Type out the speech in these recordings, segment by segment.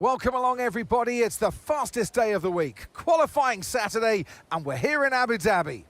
Welcome along, everybody. It's the fastest day of the week, qualifying Saturday, and we're here in Abu Dhabi.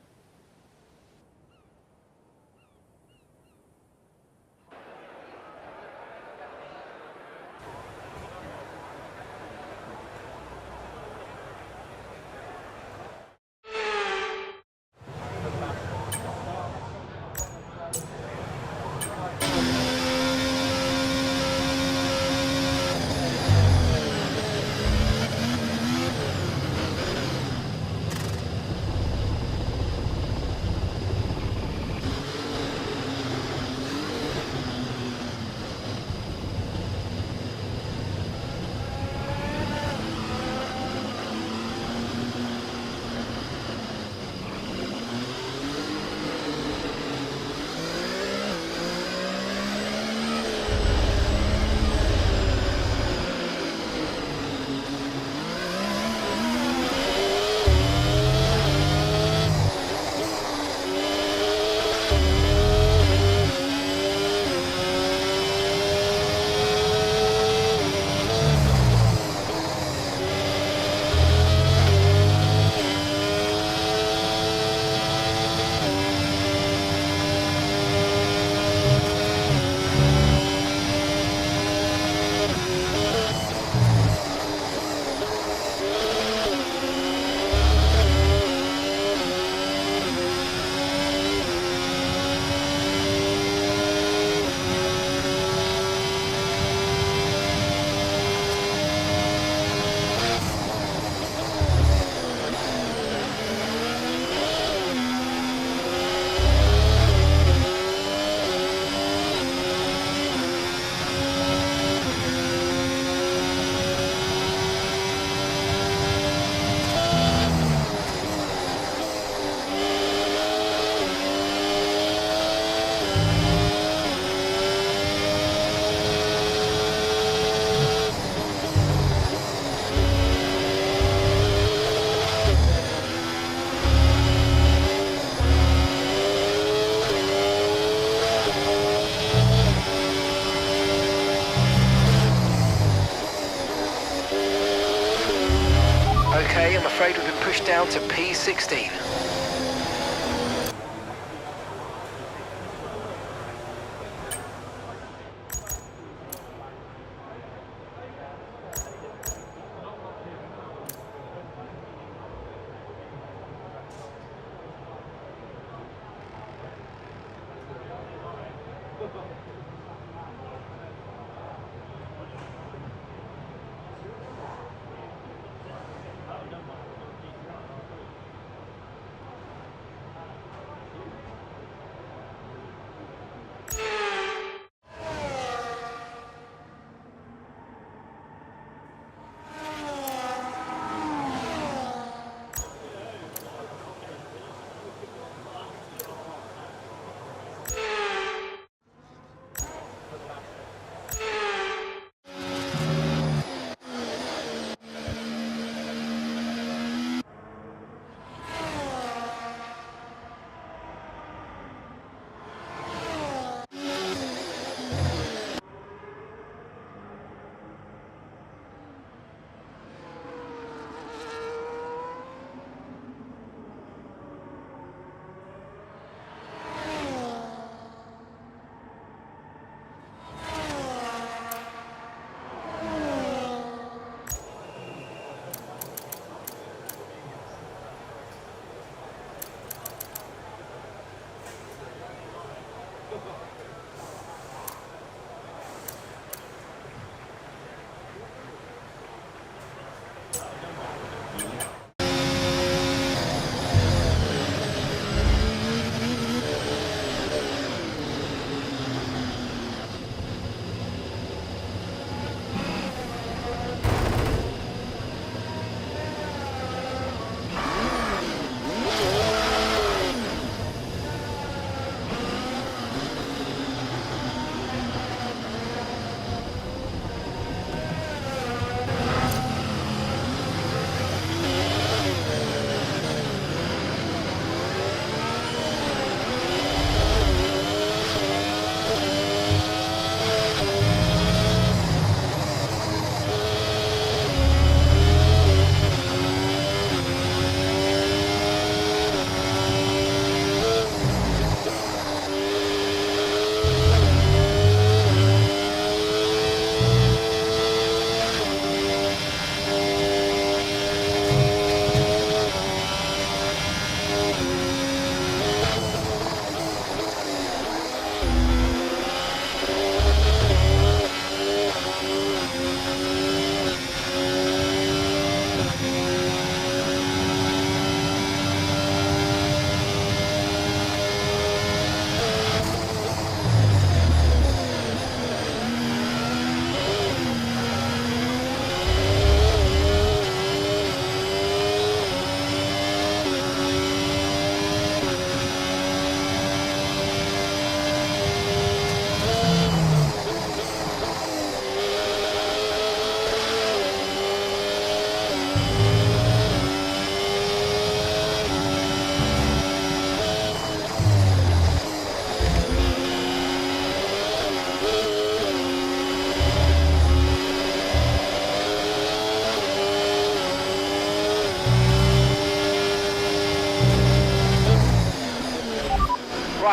Okay, I'm afraid we've been pushed down to P16.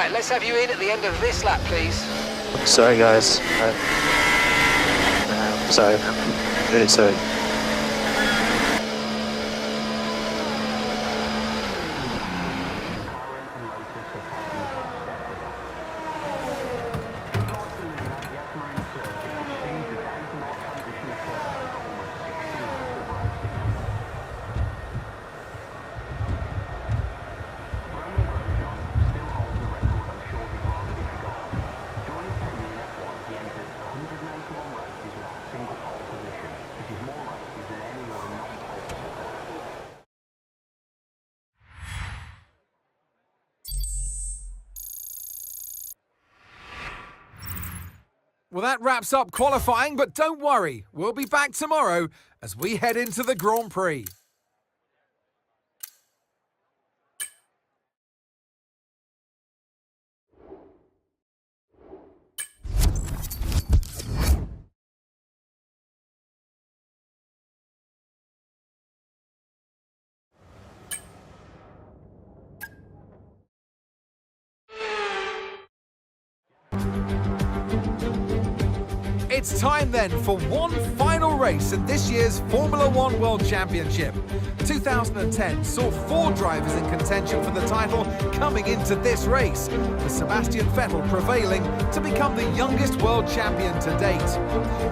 Right, let's have you in at the end of this lap, please. Sorry guys. Sorry. Really sorry. Well, that wraps up qualifying, but don't worry, we'll be back tomorrow as we head into the Grand Prix. It's time then for one final race in this year's Formula One World Championship. 2010 saw 4 drivers in contention for the title coming into this race, with Sebastian Vettel prevailing to become the youngest world champion to date.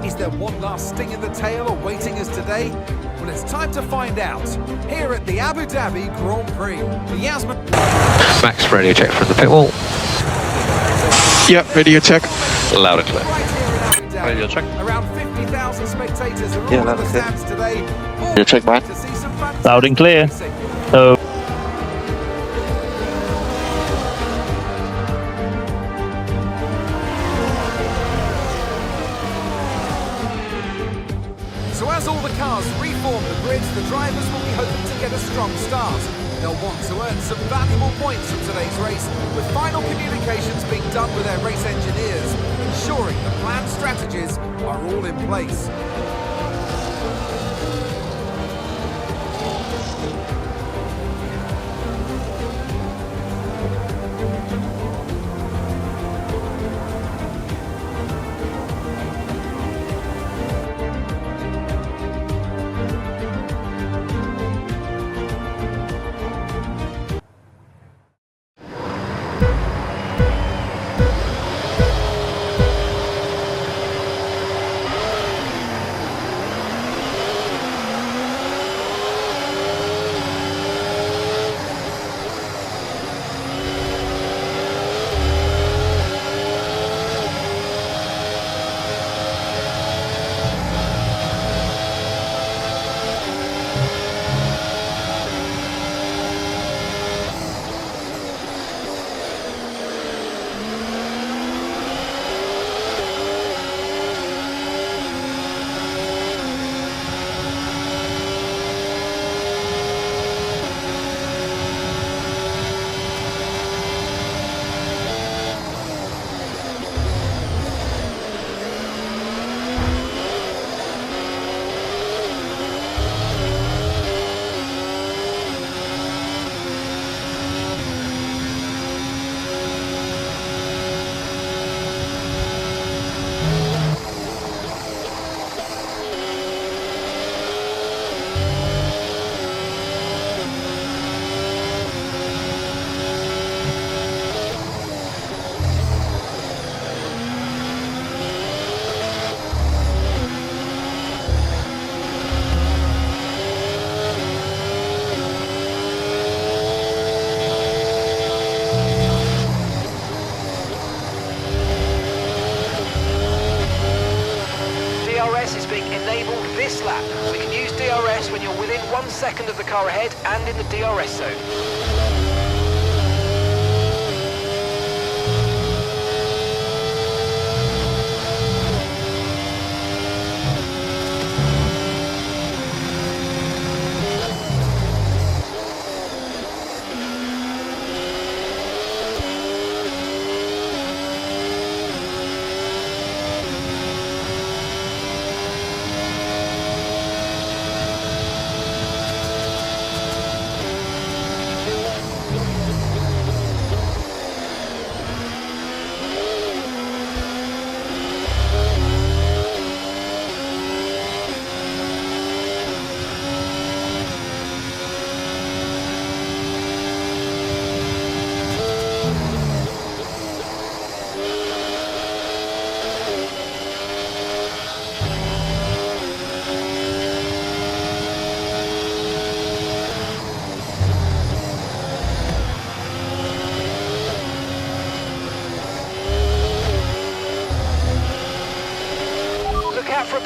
Is there one last sting in the tail awaiting us today? Well, it's time to find out here at the Abu Dhabi Grand Prix. Yasmin. Max, radio check from the pit wall. Yep, radio check. Loud and clear. Radio check. Around 50,000 spectators are Yeah, all in loud the and clear. stands today. All Radio check, Brian. to see some fantastic Loud and clear. racing. Oh. So as all the cars reform the grids, the drivers will be hoping to get a strong start. They'll want to earn some valuable points from today's race, with final communications being done with their race engineers, ensuring the planned strategies are all in place. DRS is being enabled this lap. We can use DRS when you're within 1 second of the car ahead and in the DRS zone.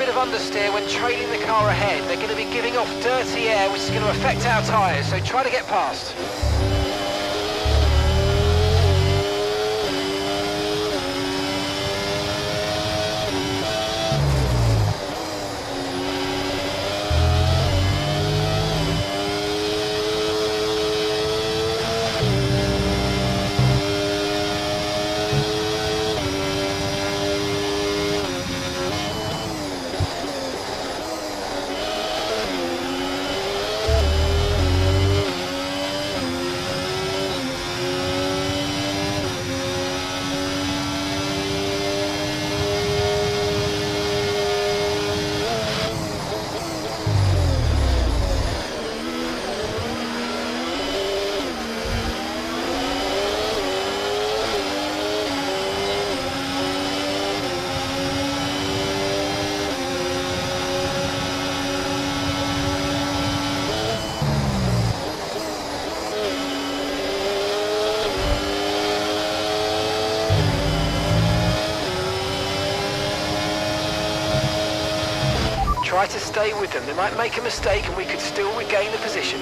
bit of understeer when trailing the car ahead. They're going to be giving off dirty air, which is going to affect our tyres, so try to get past. Try to stay with them. They might make a mistake and we could still regain the position.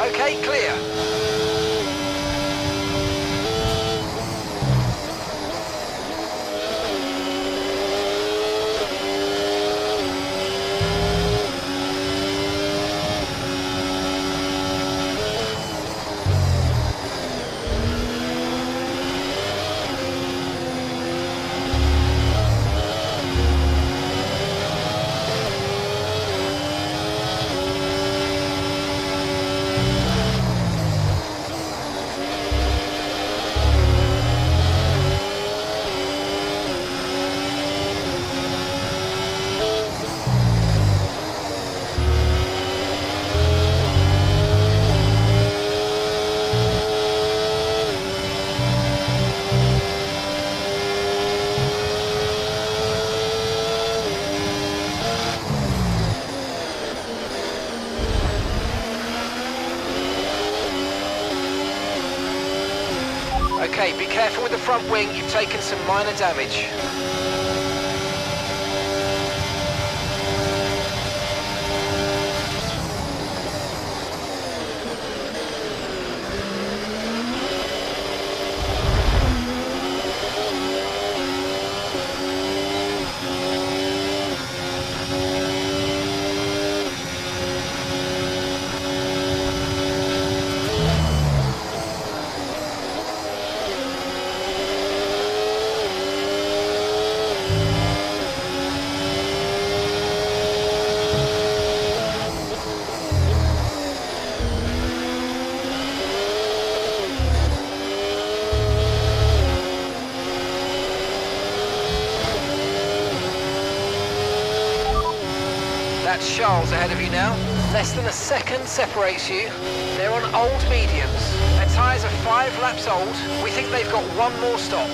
Okay, clear. Okay, be careful with the front wing, you've taken some minor damage. That's Charles ahead of you now. Less than a second separates you. They're on old mediums. Their tyres are 5 laps old. We think they've got one more stop.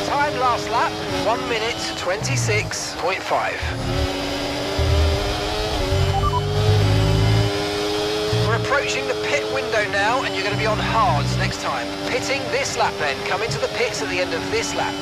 Time last lap, 1 minute 26.5. We're approaching the pit window now, and you're going to be on hards next time. Pitting this lap then. Come into the pits at the end of this lap.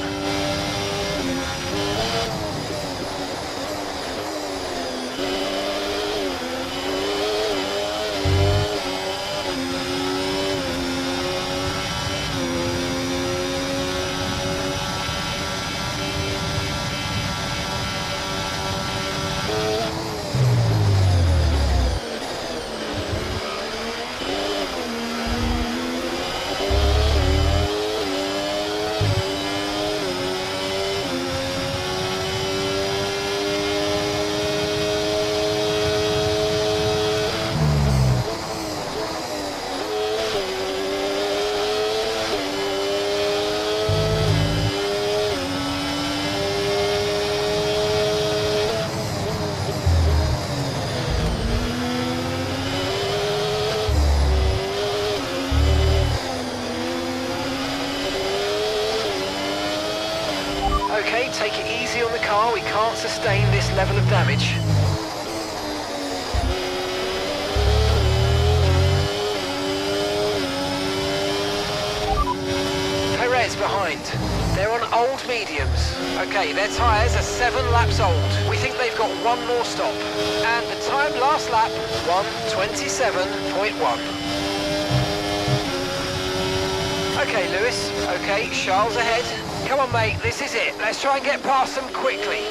Okay, take it easy on the car, we can't sustain this level of damage. Perez behind. They're on old mediums. Okay, their tyres are 7 laps old. We think they've got one more stop. And the time last lap, 1:27.1. Okay, Lewis. Okay, Charles ahead. Come on, mate, this is it. Let's try and get past them quickly.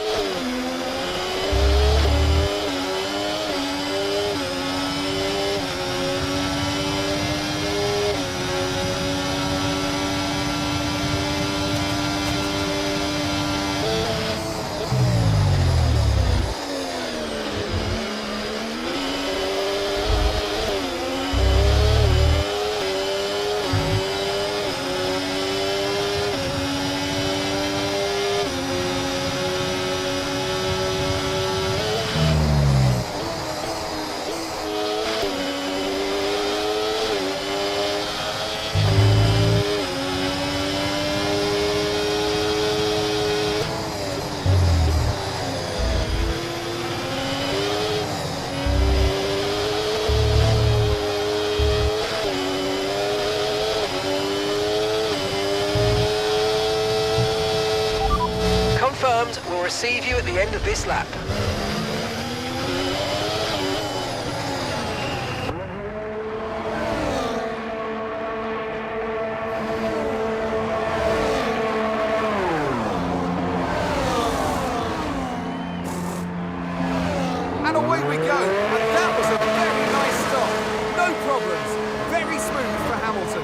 Confirmed, we'll receive you at the end of this lap. And away we go. And that was a very nice stop. No problems. Very smooth for Hamilton.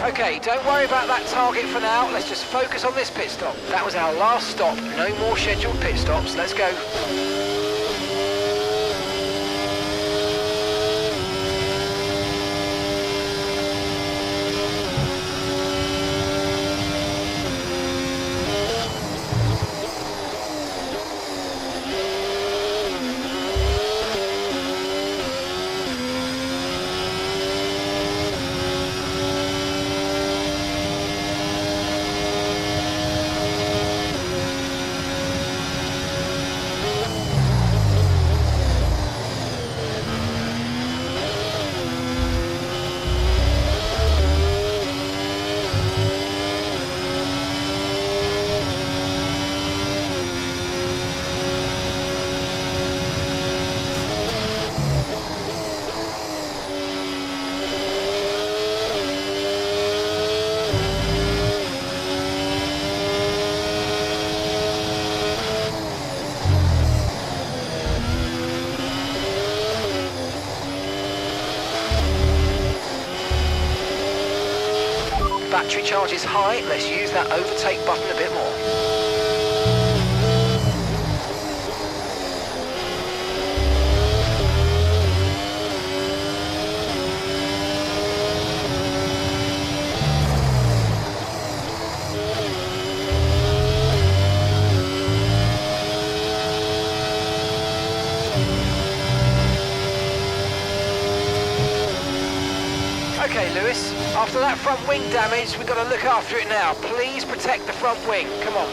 Okay, don't worry about that target for now. Let's just focus on this pit stop. That was our last stop. No more scheduled pit stops. Let's go. battery charge is high, let's use that overtake button a bit more. Okay, Lewis, after that front wing damage, we've got to look after it now. Please protect the front wing. Come on.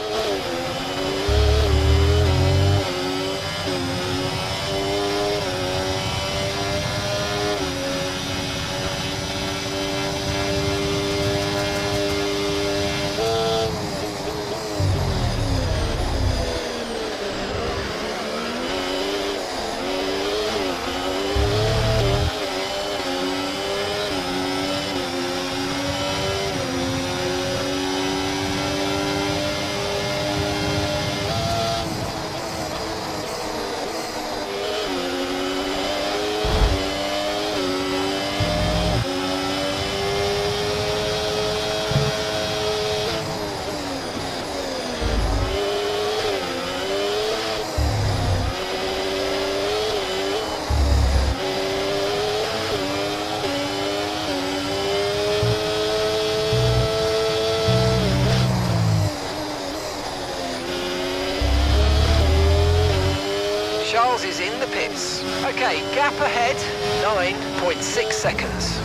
Charles is in the pits. Okay, gap ahead, 9.6 seconds.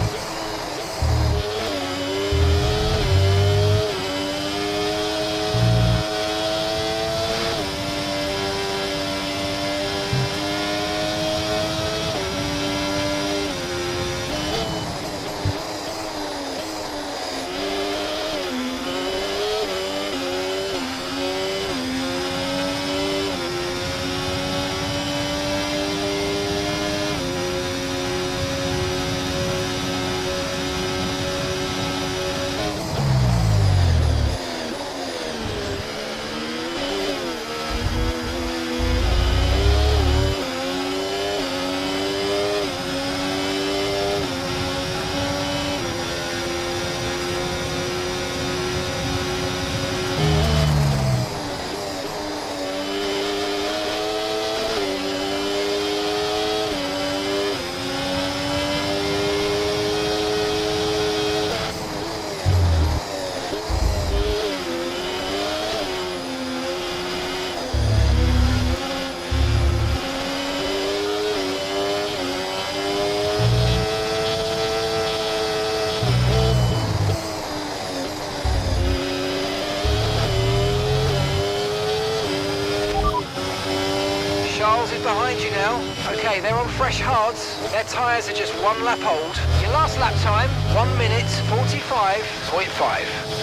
Charles is behind you now. Okay, they're on fresh hards. Their tyres are just 1 lap old. Your last lap time, 1 minute 45.5.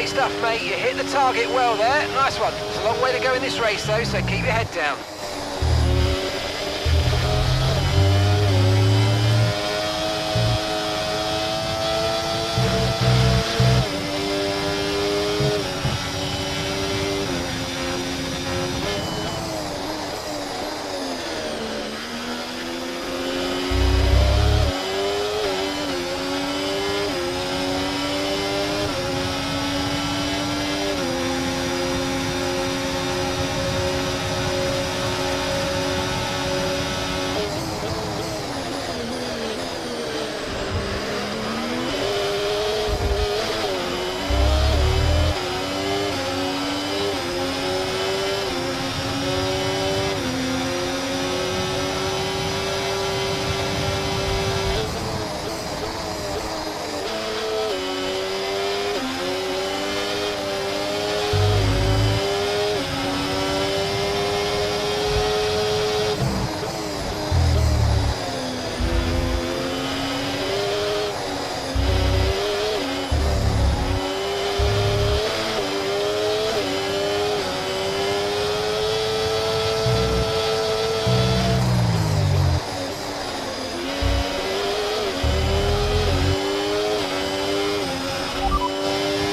stuff, mate. You hit the target well there. Nice one. It's a long way to go in this race, though, so keep your head down.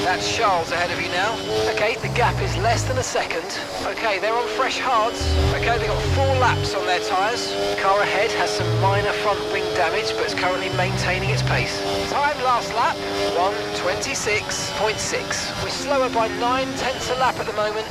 That's Charles ahead of you now. Okay, the gap is less than a second. Okay, they're on fresh hards. Okay, they've got 4 laps on their tyres. Car ahead has some minor front wing damage, but it's currently maintaining its pace. Time last lap, 1:26.6. We're slower by 9/10 a lap at the moment.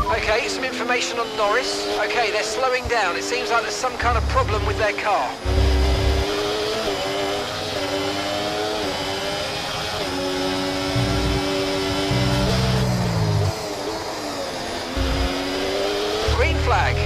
Okay, some information on Norris. Okay, they're slowing down. It seems like there's some kind of problem with their car. Green flag.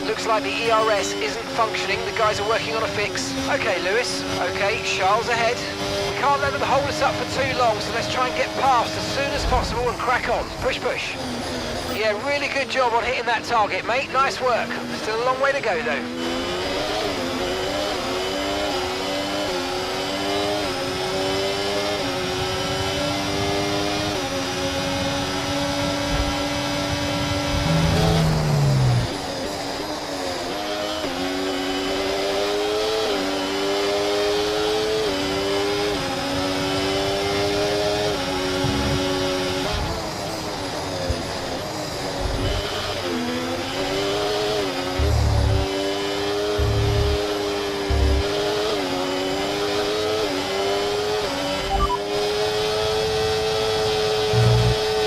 Looks like the ERS isn't functioning. The guys are working on a fix. Okay, Lewis. Okay, Charles ahead. We can't let them hold us up for too long, so let's try and get past as soon as possible and crack on. Push, push. Yeah, really good job on hitting that target, mate. Nice work. Still a long way to go, though.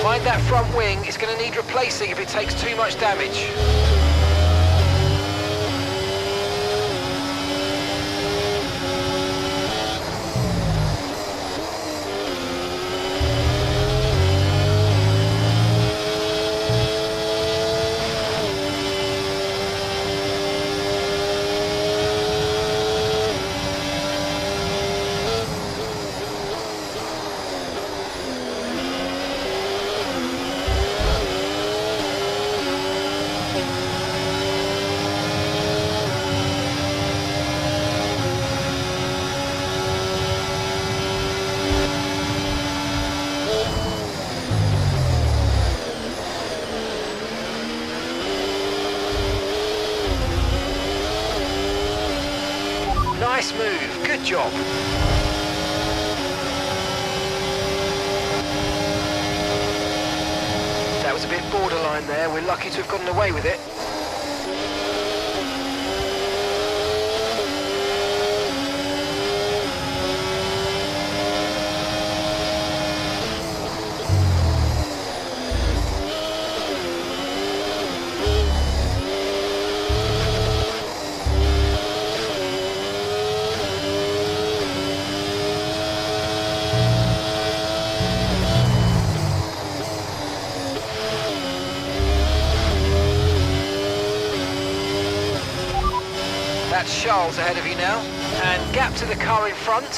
Mind that front wing, it's going to need replacing if it takes too much damage. Nice move, good job. That was a bit borderline there, we're lucky to have gotten away with it. That's Charles ahead of you now. And gap to the car in front,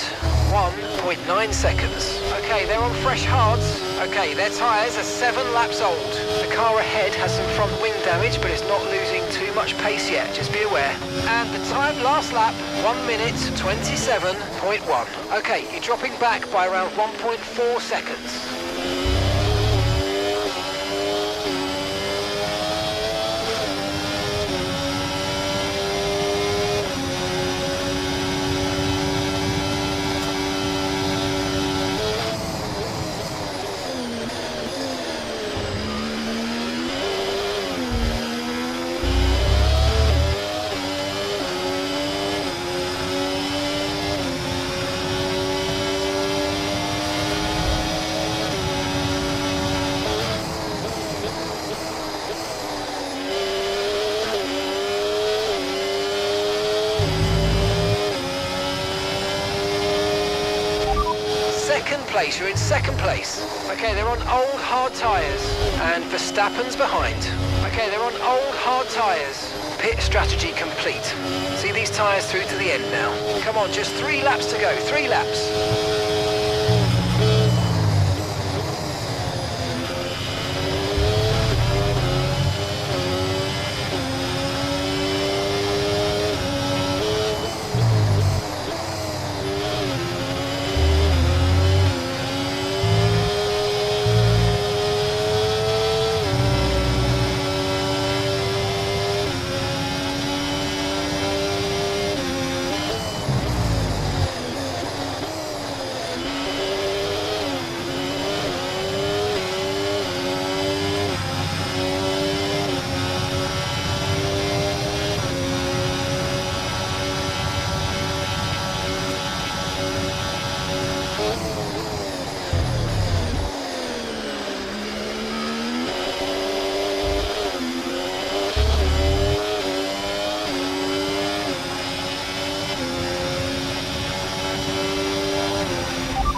1.9 seconds. Okay, they're on fresh hards. Okay, their tyres are 7 laps old. The car ahead has some front wing damage, but it's not losing too much pace yet, just be aware. And the time last lap, 1 minute 27.1. Okay, you're dropping back by around 1.4 seconds. Second place, you're in second place. Okay, they're on old hard tyres. And Verstappen's behind. Okay, they're on old hard tyres. Pit strategy complete. See these tyres through to the end now. Come on, just 3 laps to go, 3 laps.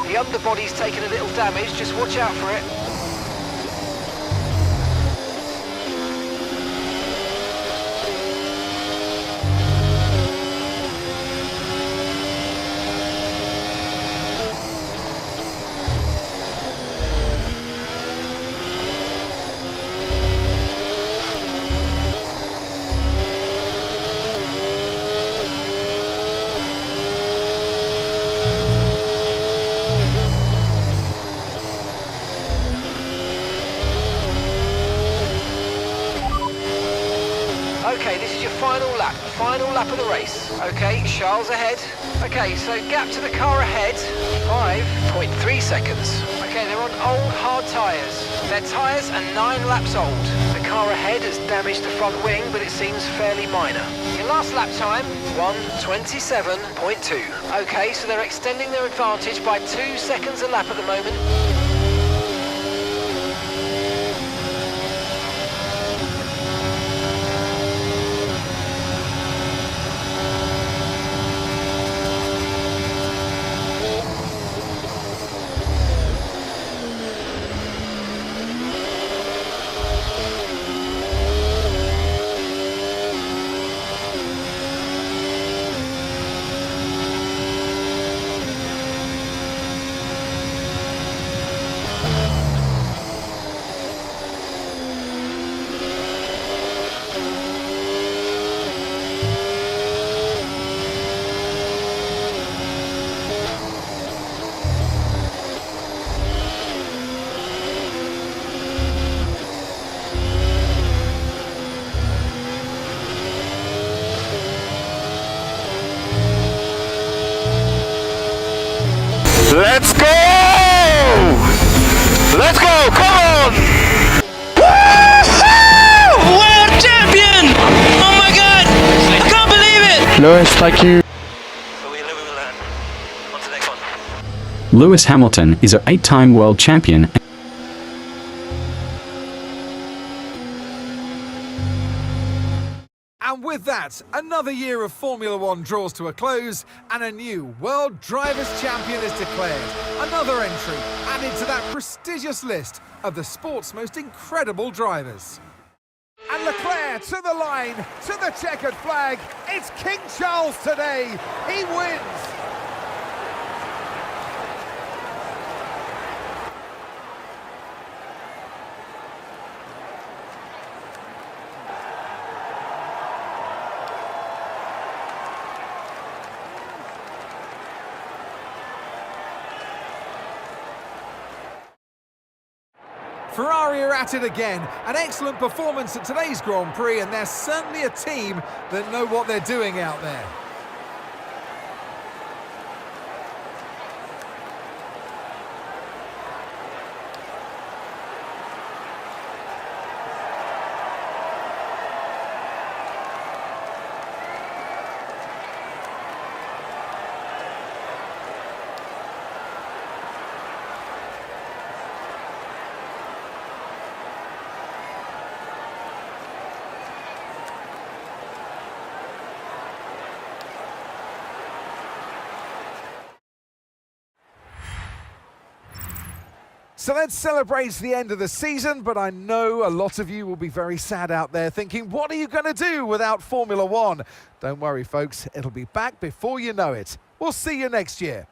The underbody's taken a little damage, just watch out for it. Okay, this is your final lap of the race. Okay, Charles ahead. Okay, so gap to the car ahead, 5.3 seconds. Okay, they're on old hard tyres. Their tyres are 9 laps old. The car ahead has damaged the front wing, but it seems fairly minor. Your last lap time, 1:27.2. Okay, so they're extending their advantage by 2 seconds a lap at the moment. Let's go! Let's go! Come on! World champion! Oh my god! I can't believe it! Lewis, thank you. On to the next one. Lewis Hamilton is an 8-time world champion. And with that, another year of Formula One draws to a close and a new World Drivers' Champion is declared. Another entry added to that prestigious list of the sport's most incredible drivers. And Leclerc to the line, to the checkered flag. It's King Charles today. He wins. Ferrari are at it again. An excellent performance at today's Grand Prix, and they're certainly a team that know what they're doing out there. So let's celebrate the end of the season, but I know a lot of you will be very sad out there thinking, what are you going to do without Formula One? Don't worry, folks, it'll be back before you know it. We'll see you next year.